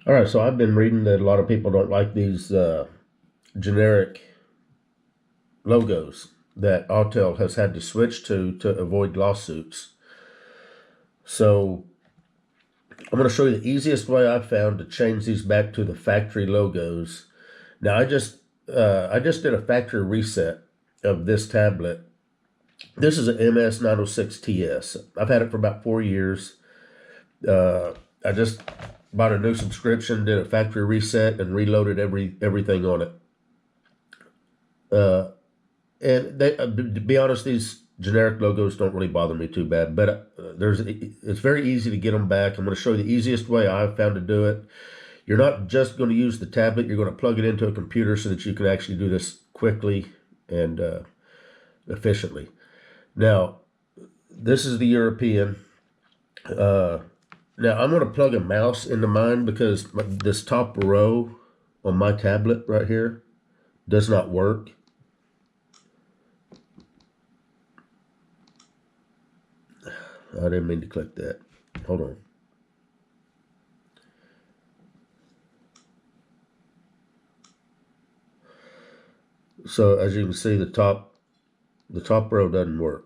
All right, so I've been reading that a lot of people don't like these generic logos that Autel has had to switch to avoid lawsuits. So I'm going to show you the easiest way I've found to change these back to the factory logos. Now I just did a factory reset of this tablet. This is an MS906TS. I've had it for about 4 years. I just bought a new subscription, did a factory reset, and reloaded everything on it. Uh, and to be honest, these generic logos don't really bother me too bad. But it's very easy to get them back. I'm going to show you the easiest way I've found to do it. You're not just going to use the tablet. You're going to plug it into a computer so that you can actually do this quickly and efficiently. Now, this is the European. Now, I'm going to plug a mouse into mine because this top row on my tablet right here does not work. I didn't mean to click that. Hold on. So as you can see, the top row doesn't work.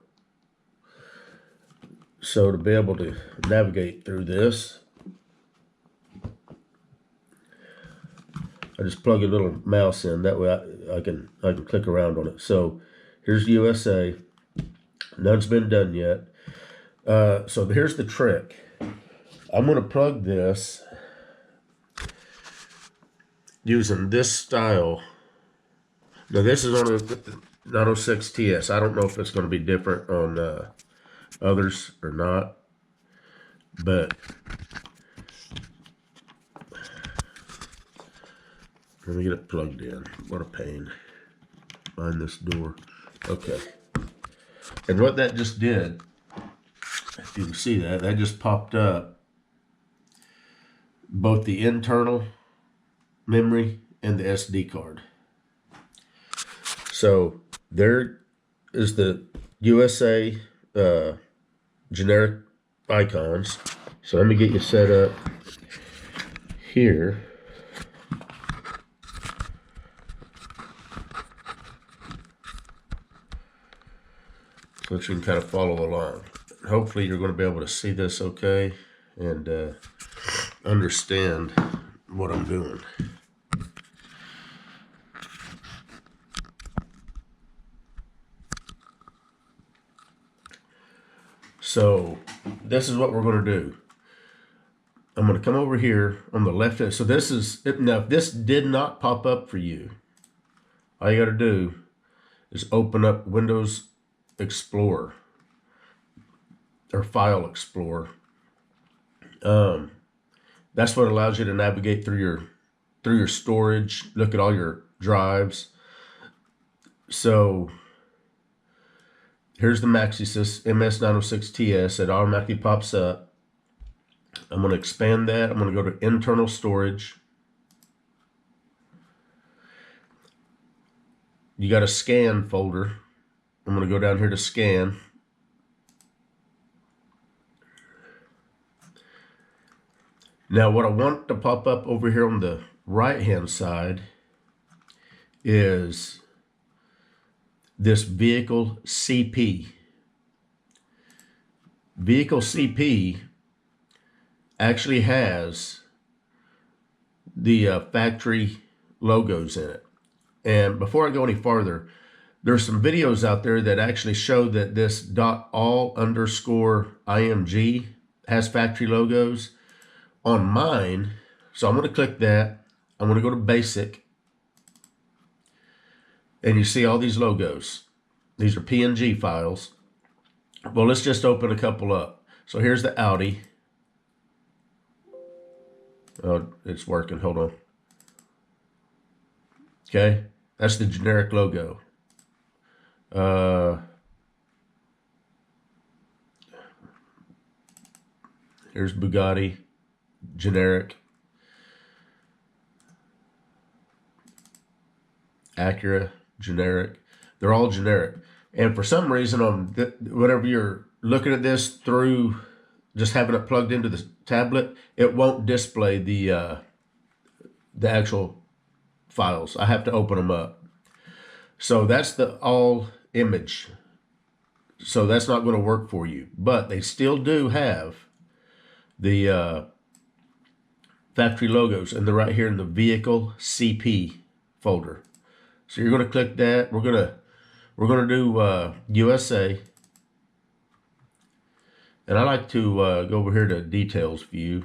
So to be able to navigate through this, I just plug a little mouse in. That way I can click around on it. So here's USA. None's been done yet. So here's the trick. I'm going to plug this using this style. Now this is on a 906TS. I don't know if it's going to be different on others or not, but let me get it plugged in. What a pain. Find this door. Okay. And what that just did, if you can see that just popped up both the internal memory and the SD card. So there is the USA generic icons. So let me get you set up here. So that you can kind of follow along. Hopefully you're going to be able to see this okay and understand what I'm doing. So this is what we're going to do. I'm going to come over here on the left hand. So this is, now if this did not pop up for you, all you got to do is open up Windows Explorer or File Explorer. That's what allows you to navigate through your storage, look at all your drives. So here's the MaxiSys MS906TS. It automatically pops up. I'm going to expand that. I'm going to go to internal storage. You got a scan folder. I'm going to go down here to scan. Now what I want to pop up over here on the right hand side is this vehicle CP. Vehicle CP actually has the factory logos in it. And before I go any farther, there's some videos out there that actually show that this .all_img has factory logos. On mine, so I'm going to click that. I'm going to go to basic. And you see all these logos. These are PNG files. Well, let's just open a couple up. So here's the Audi. Oh, it's working. Hold on. Okay. That's the generic logo. Here's Bugatti. Generic. Acura, generic. They're all generic. And for some reason, whenever you're looking at this through just having it plugged into the tablet, it won't display the the actual files. I have to open them up. So that's the all image. So that's not going to work for you. But they still do have the factory logos, and they're right here in the vehicle CP folder. So you're going to click that. We're going to do USA. And I like to go over here to details view.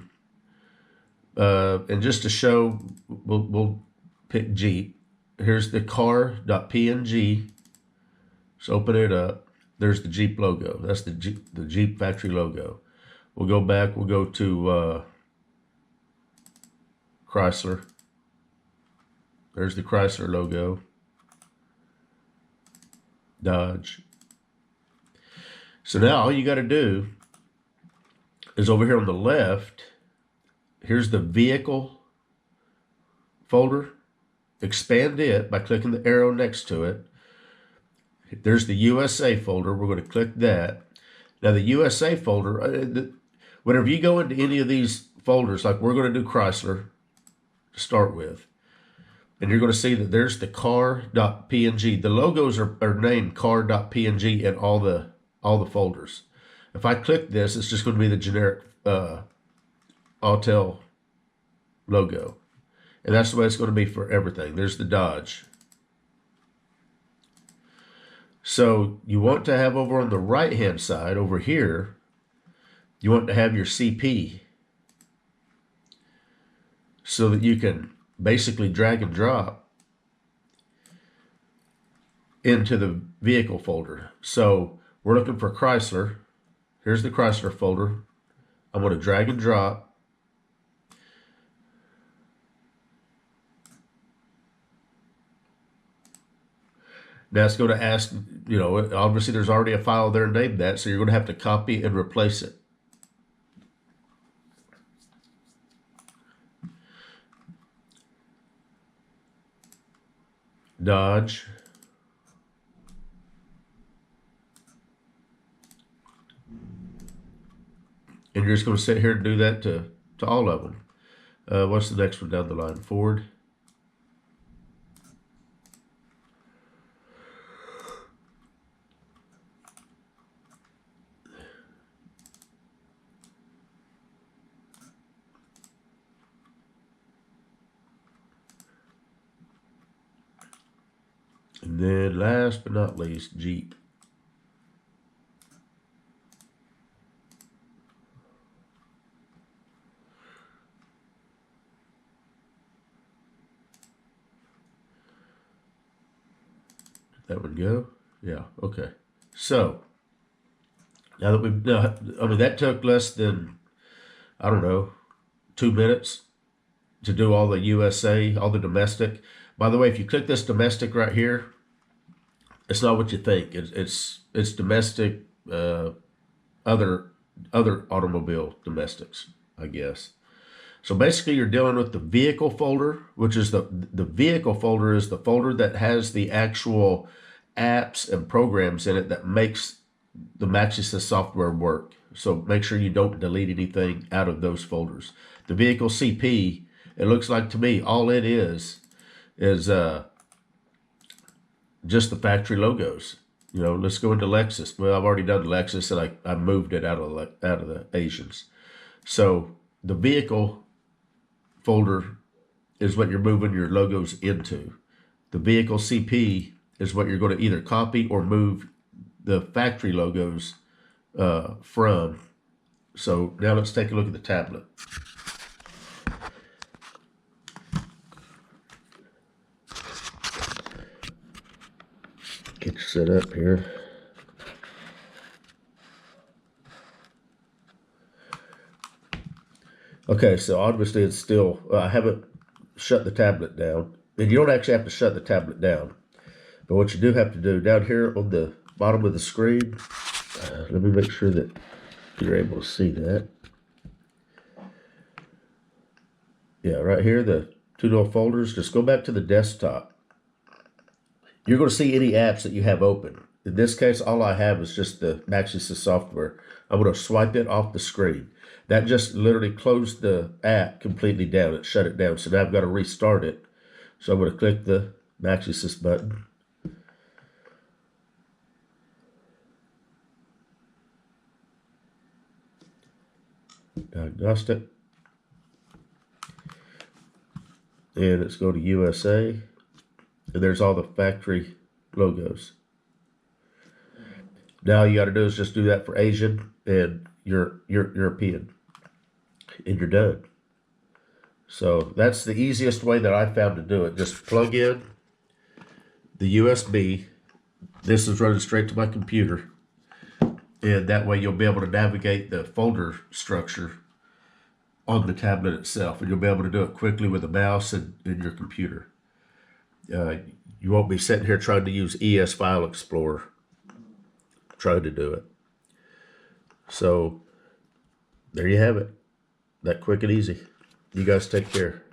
And just to show, we'll pick Jeep. Here's the car.png. So open it up. There's the Jeep logo. That's the Jeep factory logo. We'll go back. We'll go to Chrysler. There's the Chrysler logo. Dodge. So now all you got to do is over here on the left, here's the vehicle folder. Expand it by clicking the arrow next to it. There's the USA folder. We're going to click that. Now the USA folder, whenever you go into any of these folders, like we're going to do Chrysler to start with, and you're going to see that there's the car.png. The logos are named car.png in all the folders. If I click this, it's just going to be the generic Autel logo. And that's the way it's going to be for everything. There's the Dodge. So you want to have over on the right-hand side, over here, you want to have your CP so that you can basically drag and drop into the vehicle folder. So we're looking for Chrysler. Here's the Chrysler folder. I'm going to drag and drop. Now it's going to ask, you know, obviously there's already a file there named that, so you're going to have to copy and replace it. Dodge. And you're just going to sit here and do that to all of them. What's the next one down the line? Ford. And then last but not least, Jeep. Did that one go? Yeah, okay. So, now that we've done, I mean, that took less than, I don't know, 2 minutes to do all the USA, all the domestic. By the way, if you click this domestic right here, it's not what you think. It's domestic, other automobile domestics, I guess. So basically, you're dealing with the vehicle folder, which is the vehicle folder is the folder that has the actual apps and programs in it that makes the Maxis software work. So make sure you don't delete anything out of those folders. The vehicle CP, it looks like to me, all it is just the factory logos. You know, let's go into Lexus. Well, I've already done Lexus, and I moved it out of the Asians. So the vehicle folder is what you're moving your logos into. The vehicle CP is what you're going to either copy or move the factory logos from. So now let's take a look at the tablet. Get you set up here. Okay, so obviously it's still, I haven't shut the tablet down. And you don't actually have to shut the tablet down. But what you do have to do, down here on the bottom of the screen, let me make sure that you're able to see that. Yeah, right here, the two little folders, just go back to the desktop. You're going to see any apps that you have open. In this case, all I have is just the Maxisys software. I'm going to swipe it off the screen. That just literally closed the app completely down. It shut it down. So now I've got to restart it. So I'm going to click the Maxisys button. Diagnostic. And let's go to USA. And there's all the factory logos. Now all you got to do is just do that for Asian and European. And you're done. So that's the easiest way that I found to do it. Just plug in the USB. This is running straight to my computer. And that way you'll be able to navigate the folder structure on the tablet itself. And you'll be able to do it quickly with a mouse and your computer. You won't be sitting here trying to use ES File Explorer trying to do it. So there you have it. That quick and easy. You guys take care.